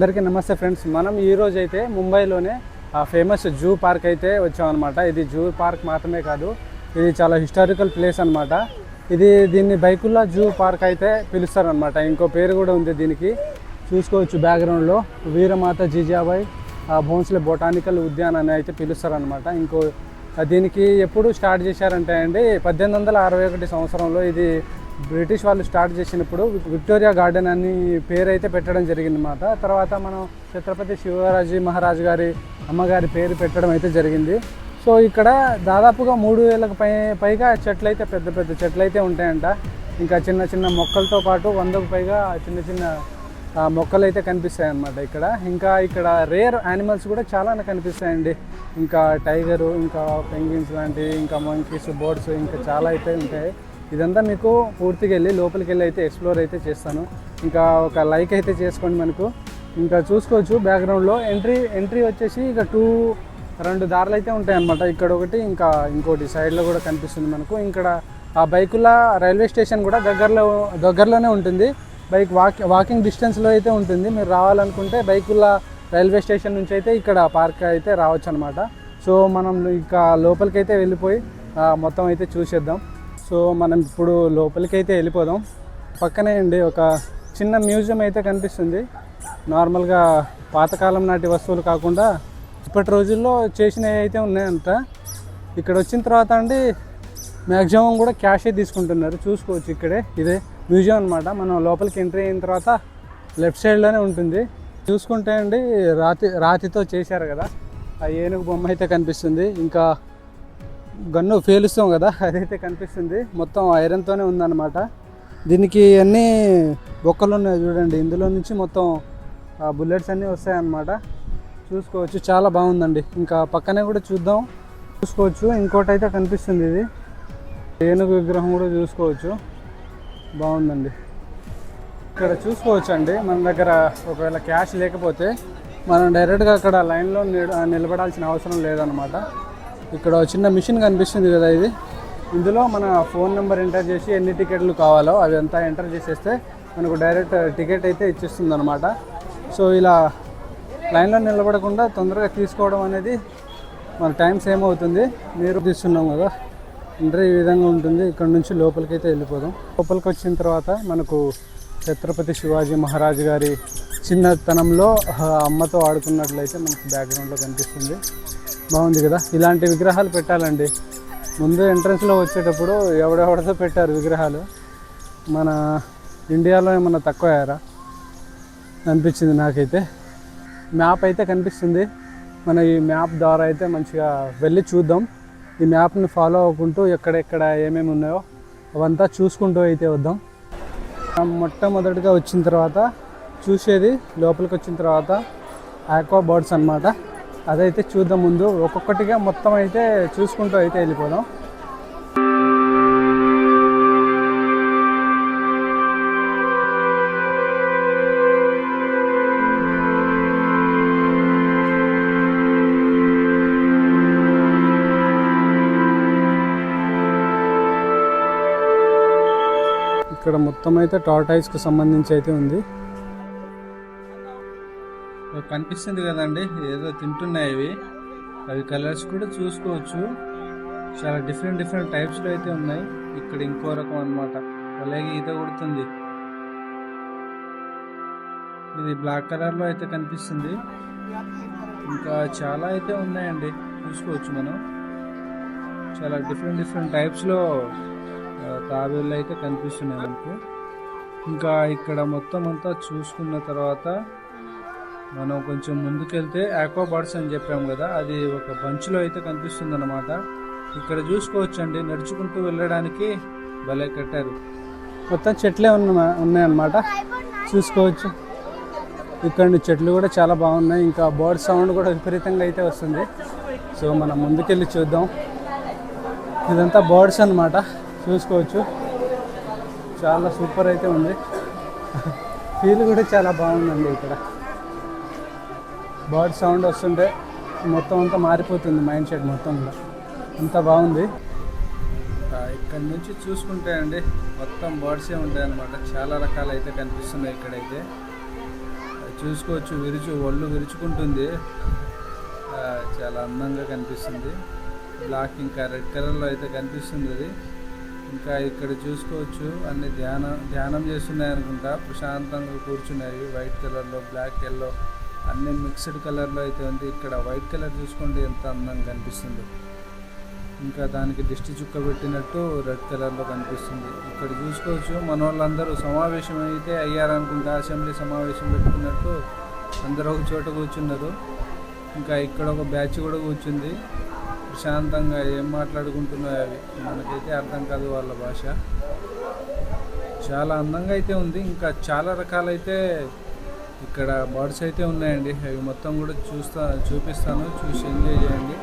అందరికీ నమస్తే ఫ్రెండ్స్. మనం ఈరోజు అయితే ముంబైలోనే ఫేమస్ జూ పార్క్ అయితే వచ్చామన్నమాట. ఇది జూ పార్క్ మాత్రమే కాదు, ఇది చాలా హిస్టారికల్ ప్లేస్ అనమాట. దీన్ని బైకుల్లా జూ పార్క్ అయితే పిలుస్తారనమాట. ఇంకో పేరు కూడా ఉంది దీనికి, చూసుకోవచ్చు బ్యాక్గ్రౌండ్లో. వీరమాత జిజాబాయి భోన్స్లే బొటానికల్ ఉద్యాన్ అని అయితే పిలుస్తారనమాట. దీనికి ఎప్పుడు స్టార్ట్ చేశారంటే అండి, 1861 సంవత్సరంలో ఇది బ్రిటిష్ వాళ్ళు స్టార్ట్ చేసినప్పుడు విక్టోరియా గార్డెన్ అని పేరు అయితే పెట్టడం జరిగిందన్నమాట. తర్వాత మనం ఛత్రపతి శివాజీ మహారాజ్ గారి అమ్మగారి పేరు పెట్టడం అయితే జరిగింది. సో ఇక్కడ దాదాపుగా 3000కు పైగా చెట్లు అయితే, పెద్ద పెద్ద చెట్లు అయితే ఉంటాయంట. ఇంకా చిన్న చిన్న మొక్కలతో పాటు 100కు పైగా చిన్న చిన్న మొక్కలు అయితే కనిపిస్తాయి అన్నమాట ఇక్కడ రేర్ యానిమల్స్ కూడా చాలా కనిపిస్తాయండి. ఇంకా టైగరు, ఇంకా పెంగ్విన్స్ లాంటివి, ఇంకా మంకీస్, బర్డ్స్, ఇంకా చాలా అయితే ఉంటాయి. ఇదంతా మీకు పూర్తిగా లోపలికి వెళ్ళి అయితే ఎక్స్ప్లోర్ అయితే చేస్తాను. ఇంకా ఒక లైక్ అయితే చేసుకోండి. మనకు ఇంకా చూసుకోవచ్చు బ్యాక్గ్రౌండ్లో ఎంట్రీ వచ్చేసి ఇక రెండు దారులు అయితే ఉంటాయన్నమాట. ఇక్కడ ఒకటి, ఇంకా ఇంకోటి సైడ్లో కూడా కనిపిస్తుంది మనకు. ఇక్కడ ఆ బైకుల రైల్వే స్టేషన్ కూడా దగ్గరలోనే ఉంటుంది. వాకింగ్ డిస్టెన్స్లో అయితే ఉంటుంది. మీరు రావాలనుకుంటే బైకుల రైల్వే స్టేషన్ నుంచి అయితే ఇక్కడ పార్క్ అయితే రావచ్చు అనమాట. సో మనం ఇంకా లోపలికి అయితే వెళ్ళిపోయి మొత్తం అయితే చూసేద్దాం. సో మనం ఇప్పుడు లోపలికి అయితే వెళ్ళిపోదాం. పక్కనే అండి ఒక చిన్న మ్యూజియం అయితే కనిపిస్తుంది. నార్మల్గా పాతకాలం నాటి వస్తువులు కాకుండా ఇప్పటి రోజుల్లో చేసినవి అయితే ఉన్నాయంట. ఇక్కడ వచ్చిన తర్వాత అండి మ్యాక్సిమం కూడా క్యాషే తీసుకుంటున్నారు. చూసుకోవచ్చు ఇదే మ్యూజియం అనమాట. మనం లోపలికి ఎంట్రీ అయిన తర్వాత లెఫ్ట్ సైడ్లోనే ఉంటుంది. చూసుకుంటే అండి రాతితో చేశారు కదా, ఆ ఏనుగు బొమ్మ అయితే కనిపిస్తుంది. ఇంకా గన్ను పేలుస్తాం కదా, అదైతే కనిపిస్తుంది. మొత్తం ఐరన్తోనే ఉందన్నమాట. దీనికి అన్నీ బొక్కలు ఉన్నాయి చూడండి. ఇందులో నుంచి మొత్తం బుల్లెట్స్ అన్నీ వస్తాయన్నమాట. చూసుకోవచ్చు, చాలా బాగుందండి. ఇంకా పక్కనే కూడా చూసుకోవచ్చు. ఇంకోటి అయితే కనిపిస్తుంది, ఇది ఏనుగు విగ్రహం కూడా చూసుకోవచ్చు. బాగుందండి. ఇక్కడ చూసుకోవచ్చు అండి, మన దగ్గర ఒకవేళ క్యాష్ లేకపోతే మనం డైరెక్ట్గా అక్కడ లైన్లో నిలబడాల్సిన అవసరం లేదనమాట. ఇక్కడ చిన్న మిషన్ కనిపిస్తుంది కదా, ఇందులో మన ఫోన్ నెంబర్ ఎంటర్ చేసి ఎన్ని టికెట్లు కావాలో అవి అంతా ఎంటర్ చేసేస్తే మనకు డైరెక్ట్ టికెట్ అయితే ఇచ్చేస్తుంది అనమాట. సో ఇలా లైన్లో నిలబడకుండా తొందరగా తీసుకోవడం అనేది మన టైం సేమ్ అవుతుంది. మీరు తీస్తున్నాం కదా, ఎంట్రీ ఈ విధంగా ఉంటుంది. ఇక్కడ నుంచి లోపలికి అయితే వెళ్ళిపోదాం. లోపలికి వచ్చిన తర్వాత మనకు ఛత్రపతి శివాజీ మహారాజ్ గారి చిన్నతనంలో అమ్మతో ఆడుకున్నట్లయితే మనకు బ్యాక్గ్రౌండ్లో కనిపిస్తుంది. బాగుంది కదా. ఇలాంటి విగ్రహాలు పెట్టాలండి. ముందు ఎంట్రన్స్లో వచ్చేటప్పుడు ఎవడెవడతో పెట్టారు విగ్రహాలు. మన ఇండియాలో ఏమన్నా తక్కువ అయ్యారా అనిపించింది నాకైతే. మ్యాప్ అయితే కనిపిస్తుంది. మన ఈ మ్యాప్ ద్వారా అయితే మంచిగా వెళ్ళి చూద్దాం. ఈ మ్యాప్ని ఫాలో అవ్వకుంటూ ఎక్కడెక్కడ ఏమేమి ఉన్నాయో అవంతా చూసుకుంటూ అయితే వద్దాం. మొట్టమొదటిగా వచ్చిన తర్వాత చూసేది, లోపలికి వచ్చిన తర్వాత ఆక్వా బర్డ్స్ అన్నమాట. అదైతే చూద్దాం. ముందు ఒక్కొక్కటిగా మొత్తం అయితే చూసుకుంటూ అయితే వెళ్ళిపోదాం. ఇక్కడ మొత్తం అయితే టార్టాయిస్కి సంబంధించి అయితే ఉంది. కనిపిస్తుంది కదండి, ఏదో తింటున్నాయి అవి కలర్స్ కూడా చూసుకోవచ్చు. చాలా డిఫరెంట్ టైప్స్లో అయితే ఉన్నాయి. ఇక్కడ ఇంకో రకం అనమాట, అలాగే ఈత కొడుతుంది. ఇది బ్లాక్ కలర్లో అయితే కనిపిస్తుంది. ఇంకా చాలా అయితే ఉన్నాయండి, చూసుకోవచ్చు మనం. చాలా డిఫరెంట్ టైప్స్లో తాబేళ్ళు అయితే కనిపిస్తున్నాయి మనకు. ఇంకా ఇక్కడ మొత్తం అంతా చూసుకున్న తర్వాత మనం కొంచెం ముందుకెళ్తే ఆక్వా బర్డ్స్ అని చెప్పాము కదా, అది ఒక బంచ్లో అయితే కనిపిస్తుంది అన్నమాట. ఇక్కడ చూసుకోవచ్చు అండి, నడుచుకుంటూ వెళ్ళడానికి భలే కట్టారు. మొత్తం చెట్లే ఉన్నాయన్నమాట. చూసుకోవచ్చు ఇక్కడ చెట్లు కూడా చాలా బాగున్నాయి. ఇంకా బర్డ్ సౌండ్ కూడా విపరీతంగా అయితే వస్తుంది. సో మనం ముందుకెళ్ళి చూద్దాం. ఇదంతా బర్డ్స్ అన్నమాట. చూసుకోవచ్చు, చాలా సూపర్ అయితే ఉంది. ఫీల్ కూడా చాలా బాగుందండి. ఇక్కడ బర్డ్ సౌండ్ వస్తుంటే మొత్తం అంతా మారిపోతుంది మైండ్ సెట్ మొత్తం కూడా. అంత బాగుంది. ఇక్కడ నుంచి చూసుకుంటే అండి మొత్తం బర్డ్సే ఉంటాయి అన్నమాట. చాలా రకాలు అయితే కనిపిస్తున్నాయి ఇక్కడైతే. చూసుకోవచ్చు, ఒళ్ళు విరుచుకుంటుంది. చాలా అందంగా కనిపిస్తుంది. బ్లాక్ ఇంకా రెడ్ కలర్లో అయితే కనిపిస్తుంది అది. ఇంకా ఇక్కడ చూసుకోవచ్చు అన్ని ధ్యానం చేస్తున్నాయి అనుకుంటా. ప్రశాంతంగా కూర్చున్నాయి. వైట్ కలర్లో, బ్లాక్, ఎల్లో అన్ని మిక్స్డ్ కలర్లో అయితే ఉంది. ఇక్కడ వైట్ కలర్ చూసుకోండి ఎంత అందంగా కనిపిస్తుందో. ఇంకా దానికి దిష్టి చుక్క పెట్టినట్టు రెడ్ కలర్లో కనిపిస్తుంది. ఇక్కడ చూసుకోవచ్చు మన వాళ్ళందరూ సమావేశం అయితే అయ్యారనుకుంటా. అసెంబ్లీ సమావేశం పెట్టుకున్నట్టు అందరూ ఒక చోట కూర్చున్నారు. ఇంకా ఇక్కడ ఒక బ్యాచ్ కూడా కూర్చుంది. ప్రశాంతంగా ఏం మాట్లాడుకుంటున్నాయి అవి మనకైతే అర్థం కాదు వాళ్ళ భాష. చాలా అందంగా అయితే ఉంది. ఇంకా చాలా రకాలైతే ఇక్కడ బర్డ్స్ అయితే ఉన్నాయండి. అవి మొత్తం కూడా చూపిస్తాను, చూసి ఎంజాయ్ చేయండి.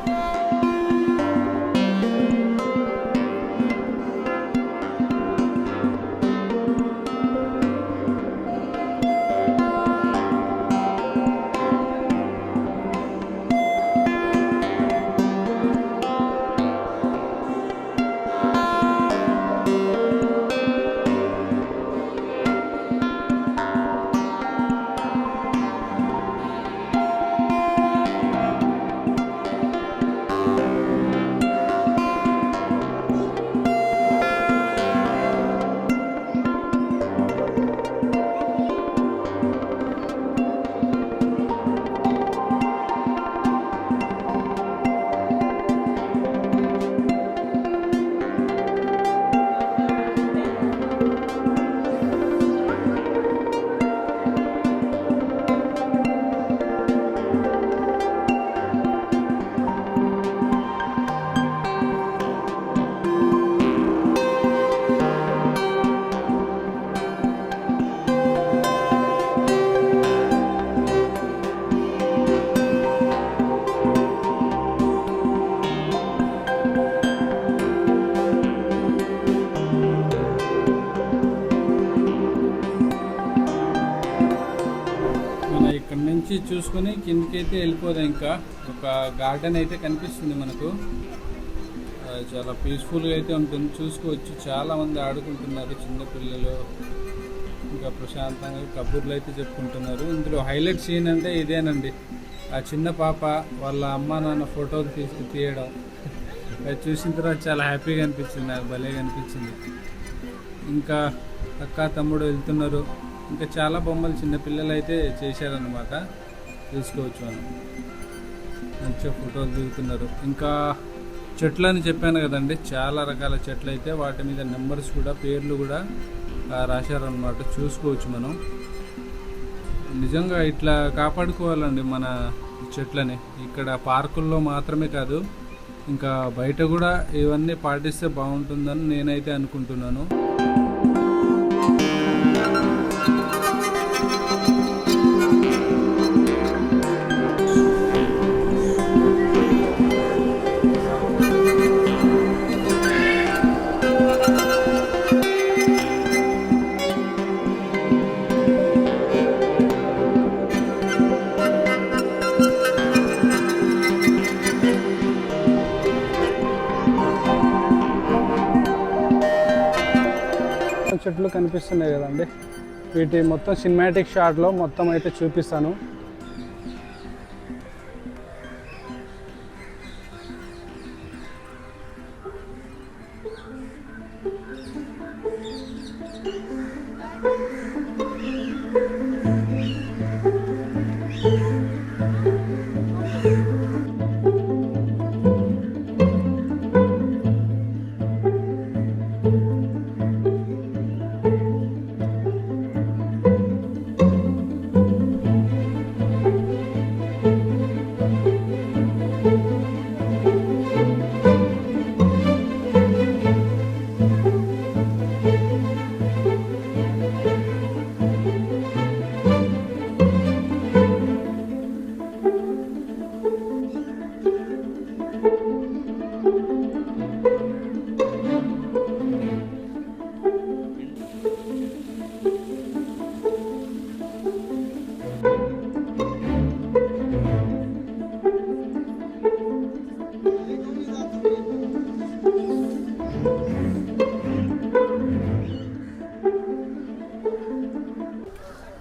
ఇక్కడ నుంచి చూసుకుని కిందికి అయితే వెళ్ళిపోదాం. ఇంకా ఒక గార్డెన్ అయితే కనిపిస్తుంది మనకు. చాలా పీస్ఫుల్గా అయితే ఉంటుంది. చూసుకోవచ్చు చాలామంది ఆడుకుంటున్నారు, చిన్నపిల్లలు. ఇంకా ప్రశాంతంగా కబుర్లు అయితే చెప్పుకుంటున్నారు. ఇందులో హైలైట్ సీన్ అంటే ఇదేనండి. ఆ చిన్న పాప వాళ్ళ అమ్మ నాన్న ఫోటోలు తీయడం అది చూసిన తర్వాత చాలా హ్యాపీగా అనిపించింది, నాకు భలేగా అనిపించింది. ఇంకా అక్క తమ్ముడు వెళ్తున్నారు. ఇంకా చాలా బొమ్మలు చిన్నపిల్లలు అయితే చేశారనమాట. చూసుకోవచ్చు మనం మంచిగా ఫోటోలు దిగుతున్నారు. ఇంకా చెట్లు అని చెప్పాను కదండి, చాలా రకాల చెట్లు అయితే వాటి మీద నెంబర్స్ కూడా, పేర్లు కూడా రాశారనమాట. చూసుకోవచ్చు మనం. నిజంగా ఇట్లా కాపాడుకోవాలండి మన చెట్లని. ఇక్కడ పార్కుల్లో మాత్రమే కాదు, ఇంకా బయట కూడా ఇవన్నీ పాటిస్తే బాగుంటుందని నేనైతే అనుకుంటున్నాను. చెట్లు కనిపిస్తున్నాయి కదండి, వీటి మొత్తం సినిమాటిక్ షాట్లో మొత్తం అయితే చూపిస్తాను.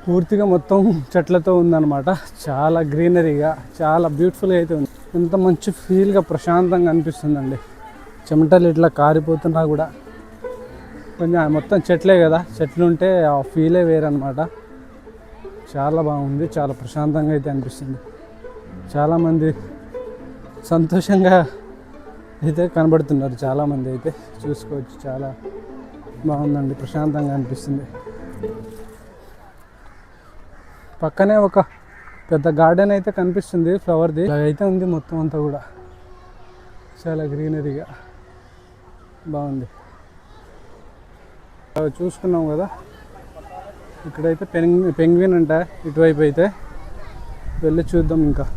పూర్తిగా మొత్తం చెట్లతో ఉందన్నమాట. చాలా గ్రీనరీగా చాలా బ్యూటిఫుల్గా అయితే ఉంది. ఎంత మంచి ఫీల్గా ప్రశాంతంగా అనిపిస్తుందండి. చెమటలు ఇట్లా కారిపోతున్నా కూడా కొంచెం మొత్తం చెట్లే కదా, చెట్లు ఉంటే ఆ ఫీలే వేరనమాట. చాలా బాగుంది, చాలా ప్రశాంతంగా అయితే అనిపిస్తుంది. చాలామంది సంతోషంగా అయితే కనబడుతున్నారు. చాలామంది అయితే చూసుకోవచ్చు. చాలా బాగుందండి, ప్రశాంతంగా అనిపిస్తుంది. పక్కనే ఒక పెద్ద గార్డెన్ అయితే కనిపిస్తుంది, ఫ్లవర్ది అయితే ఉంది. మొత్తం అంతా కూడా చాలా గ్రీనరీగా బాగుంది. చూసుకున్నాం కదా, ఇక్కడైతే పెంగ్విన్ అంట. ఇటువైపు అయితే వెళ్ళి చూద్దాం. ఇంకా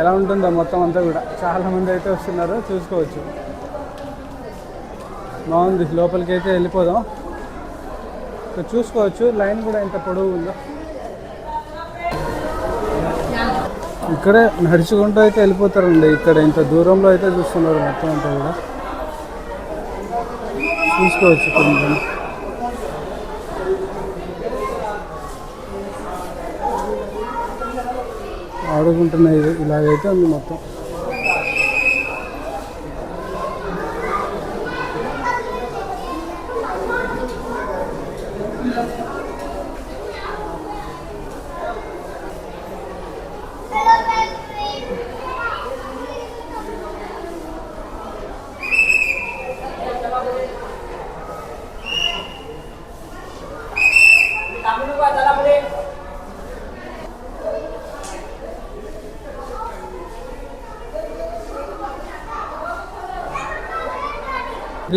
ఎలా ఉంటుందో మొత్తం అంతా కూడా. చాలామంది అయితే వస్తున్నారు, చూసుకోవచ్చు. బాగుంది. లోపలికి అయితే వెళ్ళిపోదాం. ఇక్కడ చూసుకోవచ్చు లైన్ కూడా ఎంత పొడవు ఉందో. ఇక్కడే నడుచుకుంటూ అయితే వెళ్ళిపోతారండి. ఇక్కడ ఇంత దూరంలో అయితే చూస్తున్నారు మొత్తం అంతా కూడా. చూసుకోవచ్చు కొంచెం. ఆడుకుంటున్నాయి. ఇలాగైతే ఉంది మొత్తం.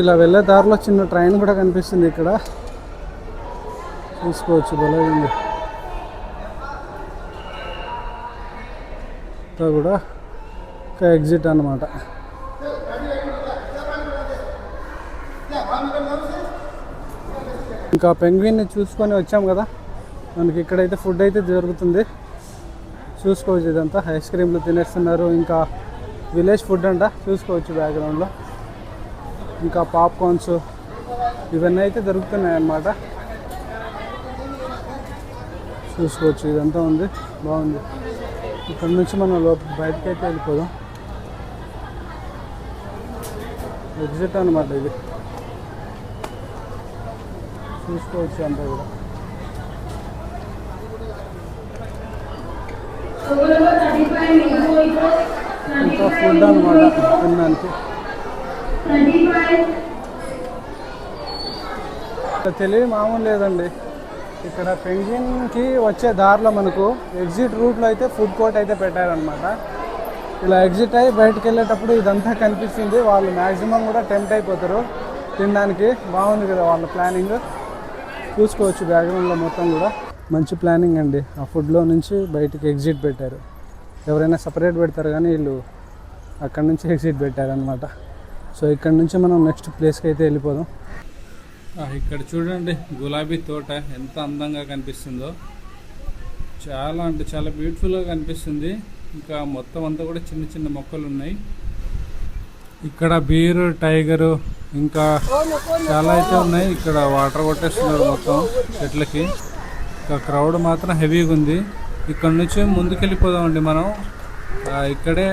ఇలా వెళ్ళే దారిలో చిన్న ట్రైన్ కూడా కనిపిస్తుంది ఇక్కడ, చూసుకోవచ్చు. భలే ఉంది. ఇంకా కూడా ఒక ఎగ్జిట్ అన్నమాట. ఇంకా పెంగ్విన్ని చూసుకొని వచ్చాం కదా, మనకి ఇక్కడైతే ఫుడ్ అయితే జరుగుతుంది. చూసుకోవచ్చు. ఇదంతా ఐస్ క్రీమ్లు తినేస్తున్నారు. ఇంకా విలేజ్ ఫుడ్ అంట, చూసుకోవచ్చు బ్యాక్గ్రౌండ్లో. ఇంకా పాప్కార్న్స్ ఇవన్నీ అయితే దొరుకుతున్నాయి అన్నమాట. చూసుకోవచ్చు. ఇదంతా ఉంది, బాగుంది. ఇక్కడ నుంచి మనం బయటకి అయితే వెళ్ళిపోదాం. ఎగ్జిట్ అన్నమాట ఇది, చూసుకోవచ్చు అంతా కూడా. ఇంకా ఫుడ్ అన్నమాట తినడానికి. తెలివి మామూలు లేదండి. ఇక్కడ పెంగ్విన్కి వచ్చే దారిలో మనకు ఎగ్జిట్ రూట్లో అయితే ఫుడ్ కోర్ట్ అయితే పెట్టారనమాట. ఇలా ఎగ్జిట్ అయ్యి బయటకు వెళ్ళేటప్పుడు ఇదంతా కనిపిస్తుంది. వాళ్ళు మ్యాక్సిమం కూడా టెంప్ట్ అయిపోతారు తినడానికి. బాగుంది కదా వాళ్ళ ప్లానింగ్, చూసుకోవచ్చు బ్యాక్గ్రౌండ్లో మొత్తం కూడా. మంచి ప్లానింగ్ అండి. ఆ ఫుడ్లో నుంచి బయటికి ఎగ్జిట్ పెట్టారు. ఎవరైనా సపరేట్ పెడతారు కానీ వీళ్ళు అక్కడి నుంచి ఎగ్జిట్ పెట్టారనమాట. సో ఇక్కడ నుంచి మనం నెక్స్ట్ ప్లేస్కి అయితే వెళ్ళిపోదాం. ఇక్కడ చూడండి, గులాబీ తోట ఎంత అందంగా కనిపిస్తుందో. చాలా అంటే చాలా బ్యూటిఫుల్గా కనిపిస్తుంది. ఇంకా మొత్తం అంతా కూడా చిన్న చిన్న మొక్కలు ఉన్నాయి. ఇక్కడ బీర్, టైగరు ఇంకా చాలా అయితే ఉన్నాయి. ఇక్కడ వాటర్ కొట్టేస్తున్నారు మొత్తం చెట్లకి. ఇంకా క్రౌడ్ మాత్రం హెవీగా ఉంది. ఇక్కడ నుంచి ముందుకెళ్ళిపోదామండి మనం. ఇక్కడే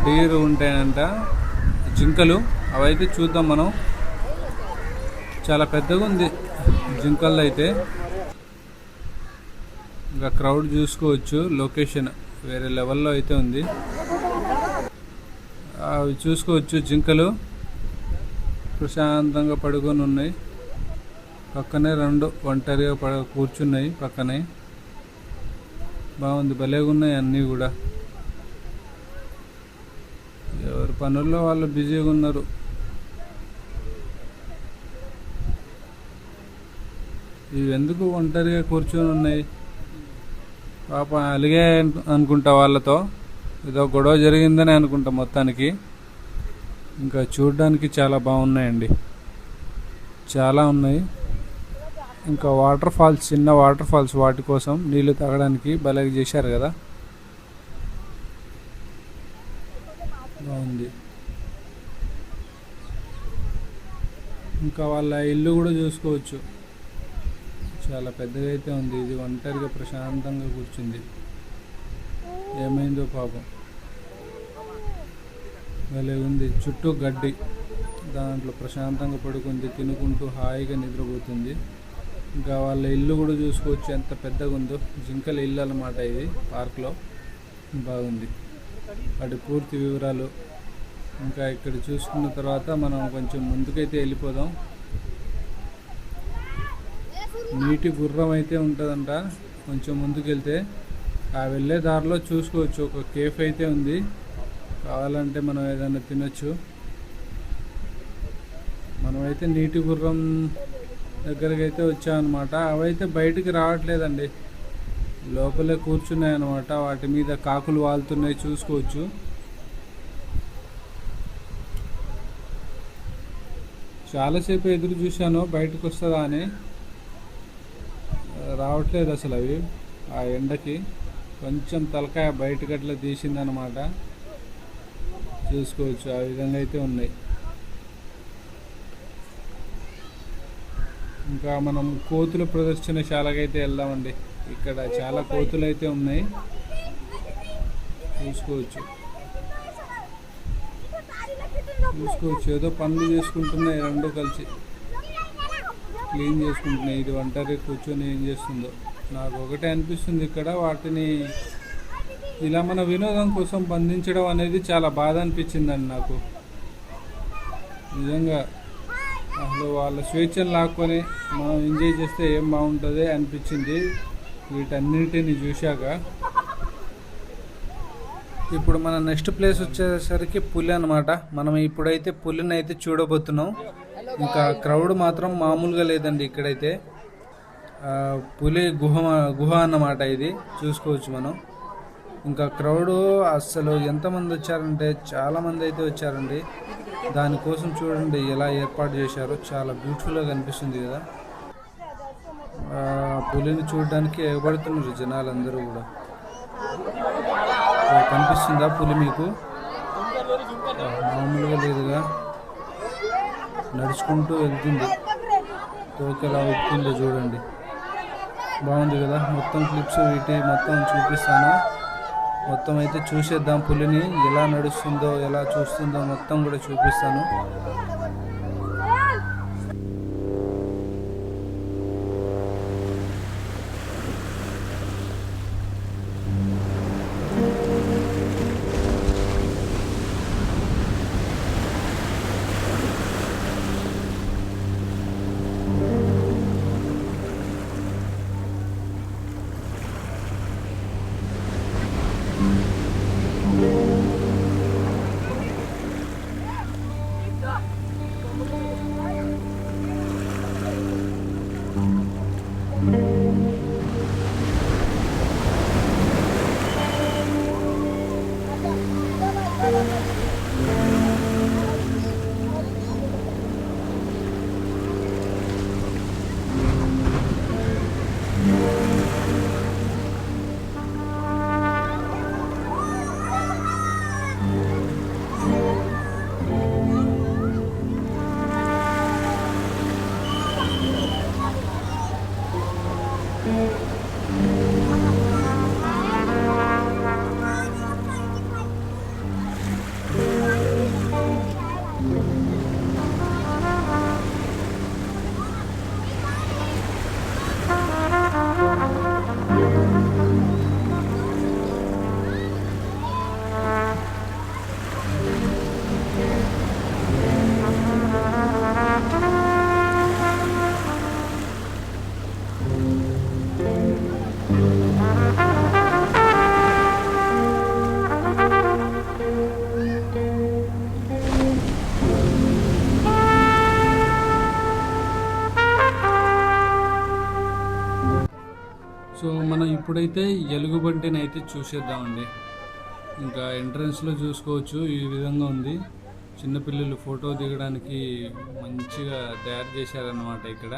డీర్ ఉంటాయంట, జింకలు. అవైతే చూద్దాం మనం. చాలా పెద్దగా ఉంది జింకలు అయితే. ఇంకా క్రౌడ్ చూసుకోవచ్చు. లొకేషన్ వేరే లెవెల్లో అయితే ఉంది. అవి చూసుకోవచ్చు. జింకలు ప్రశాంతంగా పడుకొని ఉన్నాయి. పక్కనే రెండు ఒంటరిగా కూర్చున్నాయి పక్కనే. బాగుంది, భలేగా ఉన్నాయి అన్నీ కూడా. ఎవరి పనుల్లో వాళ్ళు బిజీగా ఉన్నారు. ఇవి ఎందుకు ఒంటరిగా కూర్చొని ఉన్నాయి? పాప అలిగే అనుకుంటా వాళ్ళతో. ఏదో గొడవ జరిగిందని అనుకుంటా మొత్తానికి. ఇంకా చూడడానికి చాలా బాగున్నాయండి. చాలా ఉన్నాయి. ఇంకా వాటర్ ఫాల్స్, చిన్న వాటర్ ఫాల్స్, వాటి కోసం నీళ్లు తాగడానికి భలే చేశారు కదా, బాగుంది. ఇంకా వాళ్ళ ఇల్లు కూడా చూసుకోవచ్చు, చాలా పెద్దగా అయితే ఉంది. ఇది ఒంటరిగా ప్రశాంతంగా కూర్చుంది, ఏమైందో పాపం, భలే ఉంది. చుట్టూ గడ్డి, దాంట్లో ప్రశాంతంగా పడుకుంది, తినుకుంటూ హాయిగా నిద్రపోతుంది. ఇంకా వాళ్ళ ఇల్లు కూడా చూసుకోవచ్చు ఎంత పెద్దగా ఉందో. జింకల ఇల్లు అన్నమాట ఇది, పార్క్లో బాగుంది. వాటి పూర్తి వివరాలు ఇంకా ఇక్కడ చూసుకున్న తర్వాత మనం కొంచెం ముందుకైతే వెళ్ళిపోదాం. నీటి గుర్రం అయితే ఉంటుందంట, కొంచెం ముందుకెళ్తే ఆ వెళ్ళే దారిలో చూసుకోవచ్చు. ఒక కేఫ్ అయితే ఉంది, కావాలంటే మనం ఏదైనా తినొచ్చు. మనమైతే నీటి గుర్రం దగ్గరికి అయితే వచ్చామన్నమాట. అవైతే బయటికి రావట్లేదండి, లోపలే కూర్చున్నాయి అన్నమాట. వాటి మీద కాకులు వాలుతున్నాయి, చూసుకోవచ్చు. చాలాసేపు ఎదురు చూశాను బయటకు వస్తుందా అని, రావట్లేదు అసలు. అవి ఆ ఎండకి కొంచెం తలకాయ బయటకు అట్లా తీసిందనమాట, చూసుకోవచ్చు. ఆ విధంగా అయితే ఉన్నాయి. ఇంకా మనం కోతుల ప్రదర్శనశాలకైతే వెళ్దామండి. ఇక్కడ చాలా కోతులు అయితే ఉన్నాయి, చూసుకోవచ్చు. ఏదో పనులు చేసుకుంటున్నాయి, రెండు కలిసి క్లీన్ చేసుకుంటున్నాయి. ఇది ఒంటరి కూర్చొని ఏం చేస్తుందో నాకు ఒకటే అనిపిస్తుంది. ఇక్కడ వాటిని ఇలా మన వినోదం కోసం బంధించడం అనేది చాలా బాధ అనిపించిందండి నాకు, నిజంగా. అసలు వాళ్ళ స్వేచ్ఛను లాక్కొని మనం ఎంజాయ్ చేస్తే ఏం బాగుంటుంది అనిపించింది వీటన్నిటిని చూశాక. ఇప్పుడు మన నెక్స్ట్ ప్లేస్ వచ్చేసరికి పులి అనమాట. మనం ఇప్పుడైతే పులిని అయితే చూడబోతున్నాం. ఇంకా క్రౌడ్ మాత్రం మామూలుగా లేదండి ఇక్కడైతే. పులి గుహ అన్నమాట ఇది, చూసుకోవచ్చు మనం. ఇంకా క్రౌడ్ అసలు ఎంతమంది వచ్చారంటే చాలామంది అయితే వచ్చారండి. దానికోసం చూడండి ఎలా ఏర్పాటు చేశారో, చాలా బ్యూటిఫుల్గా కనిపిస్తుంది కదా. పులిని చూడడానికి ఎగబడుతున్నారు జనాలందరూ కూడా. కనిపిస్తుందా పులి మీకు? మామూలుగా లేదుగా, నడుచుకుంటూ వెళ్తుంది, తోకెలా ఊపుతుందో చూడండి, బాగుంది కదా. మొత్తం క్లిప్స్ వీటి మొత్తం చూపిస్తాను. మొత్తం అయితే చూసేద్దాం, పులిని ఎలా నడుస్తుందో ఎలా చూస్తుందో మొత్తం కూడా చూపిస్తాను. సో మనం ఇప్పుడైతే ఎలుగుబంటిని అయితే చూసేద్దామండి. ఇంకా ఎంట్రన్స్లో చూసుకోవచ్చు, ఈ విధంగా ఉంది. చిన్నపిల్లలు ఫోటో దిగడానికి మంచిగా తయారు చేశారన్నమాట ఇక్కడ.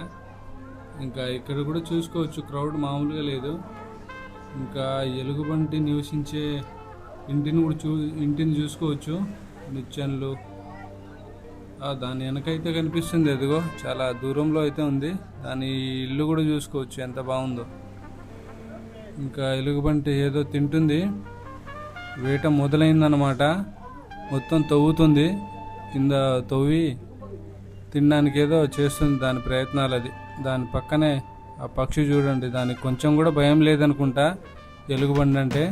ఇంకా ఇక్కడ కూడా చూసుకోవచ్చు, క్రౌడ్ మామూలుగా లేదు. ఇంకా ఎలుగుబంటి నివసించే ఇంటిని కూడా ఇంటిని చూసుకోవచ్చు. నిచ్చెనలు దాని వెనకైతే కనిపిస్తుంది, అదిగో చాలా దూరంలో అయితే ఉంది. దాని ఇల్లు కూడా చూసుకోవచ్చు ఎంత బాగుందో. ఇంకా ఎలుగుబంటి ఏదో తింటుంది, వేట మొదలైందన్నమాట. మొత్తం తవ్వుతుంది, కింద తవ్వి తినడానికి ఏదో చేస్తుంది దాని ప్రయత్నాలు. అది దాని పక్కనే ఆ పక్షి చూడండి, దానికి కొంచెం కూడా భయం లేదనుకుంటా ఎలుగుబంటి అంటే.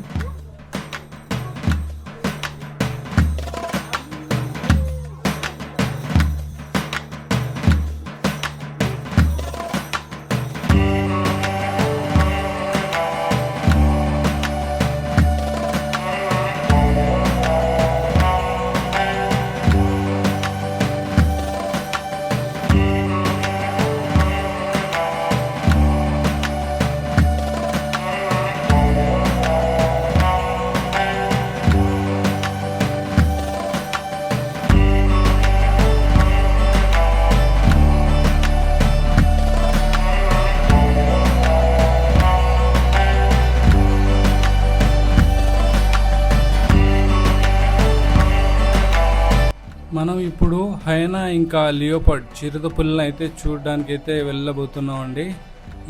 మనం ఇప్పుడు హైనా ఇంకా లియోపార్డ్ చిరుతపుల్లని అయితే చూడడానికి అయితే వెళ్ళబోతున్నామండి.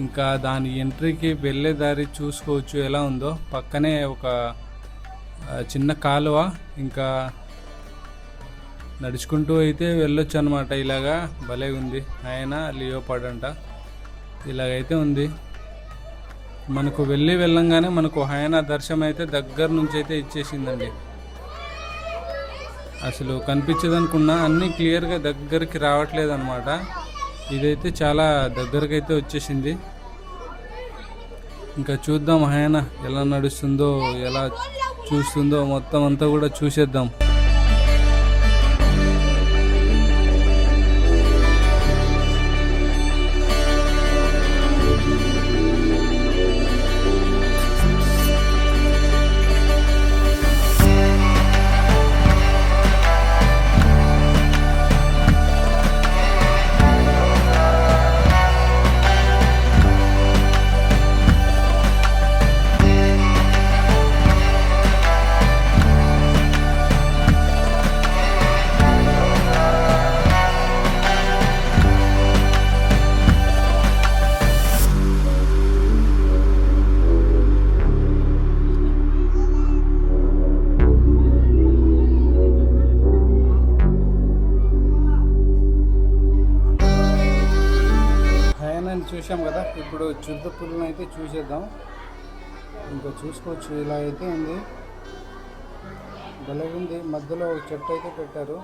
ఇంకా దాని ఎంట్రీకి వెళ్ళే దారి చూసుకోవచ్చు ఎలా ఉందో. పక్కనే ఒక చిన్న కాలువ, ఇంకా నడుచుకుంటూ అయితే వెళ్ళొచ్చు అనమాట. ఇలాగా భలే ఉంది. హైనా లియోపార్డ్ అంట, ఇలాగైతే ఉంది. మనకు వెళ్ళంగానే మనకు హైనా దర్శనం అయితే దగ్గర నుంచి అయితే ఇచ్చేసిందండి. అసలు కనిపించదనుకున్నా అన్నీ క్లియర్గా దగ్గరికి రావట్లేదు అనమాట. ఇదైతే చాలా దగ్గరకు అయితే వచ్చేసింది. ఇంకా చూద్దాం హైనా ఎలా నడుస్తుందో, ఎలా చూస్తుందో మొత్తం అంతా కూడా చూసేద్దాం. చూసాం కదా, ఇప్పుడు చిరుతపుల్లని అయితే చూసేద్దాం. ఇంకా చూసుకోవచ్చు, ఇలా అయితే ఉంది, భలే ఉంది. మధ్యలో ఒక చెట్టు అయితే పెట్టారు,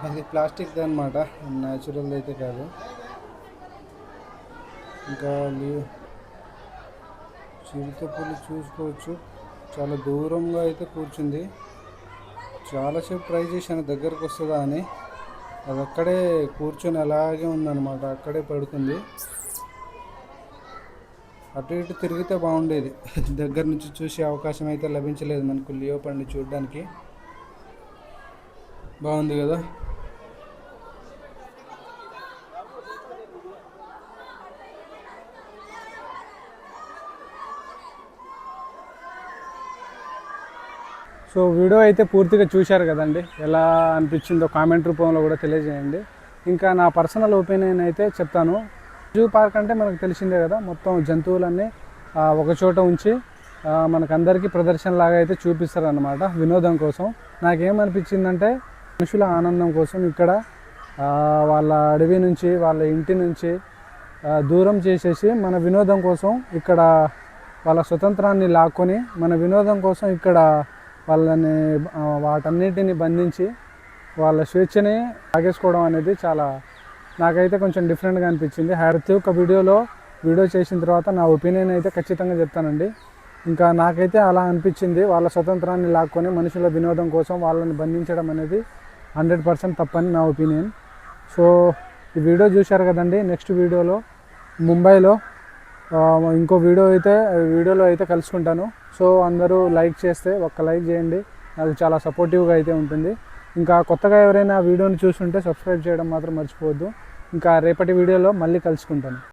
అది ప్లాస్టిక్ది అనమాట, న్యాచురల్ అయితే కాదు. ఇంకా చిరుతపుల్లి చూసుకోవచ్చు, చాలా దూరంగా అయితే కూర్చుంది. చాలాసేపు ట్రై చేశాను దగ్గరకు వస్తుందా అని, అది అక్కడే కూర్చొని అలాగే ఉందన్నమాట, అక్కడే పడుతుంది. అటు ఇటు తిరిగితే బాగుండేది, దగ్గర నుంచి చూసే అవకాశం అయితే లభించలేదు మనకు లియోపార్డ్ని చూడడానికి. బాగుంది కదా. సో వీడియో అయితే పూర్తిగా చూశారు కదండి, ఎలా అనిపించిందో కామెంట్ రూపంలో కూడా తెలియజేయండి. ఇంకా నా పర్సనల్ ఒపీనియన్ అయితే చెప్తాను. జూ పార్క్ అంటే మనకు తెలిసిందే కదా, మొత్తం జంతువులన్నీ ఒక చోట ఉంచి మనకందరికీ ప్రదర్శనలాగా అయితే చూపిస్తారు అన్నమాట, వినోదం కోసం. నాకేమనిపించిందంటే మనుషుల ఆనందం కోసం ఇక్కడ వాళ్ళ అడవి నుంచి, వాళ్ళ ఇంటి నుంచి దూరం చేసేసి మన వినోదం కోసం ఇక్కడ వాళ్ళ స్వతంత్రాన్ని లాక్కొని మన వినోదం కోసం ఇక్కడ వాళ్ళని వాటన్నిటిని బంధించి వాళ్ళ స్వేచ్ఛని లాగేసుకోవడం అనేది చాలా నాకైతే కొంచెం డిఫరెంట్గా అనిపించింది. ప్రతి ఒక్క వీడియో చేసిన తర్వాత నా ఒపీనియన్ అయితే ఖచ్చితంగా చెప్తానండి. ఇంకా నాకైతే అలా అనిపించింది, వాళ్ళ స్వతంత్రాన్ని లాక్కొని మనుషుల వినోదం కోసం వాళ్ళని బంధించడం అనేది 100% తప్పని నా ఒపీనియన్. సో ఈ వీడియో చూశారు కదండి, నెక్స్ట్ వీడియోలో ముంబైలో ఇంకో వీడియోలో అయితే కలుసుకుంటాను. సో అందరూ లైక్ చేస్తే, ఒక్క లైక్ చేయండి, నాకు చాలా సపోర్టివ్గా అయితే ఉంటుంది. ఇంకా కొత్తగా ఎవరైనా వీడియోని చూస్తుంటే సబ్స్క్రైబ్ చేయడం మాత్రం మర్చిపోవద్దు. ఇంకా రేపటి వీడియోలో మళ్ళీ కలుసుకుంటాను.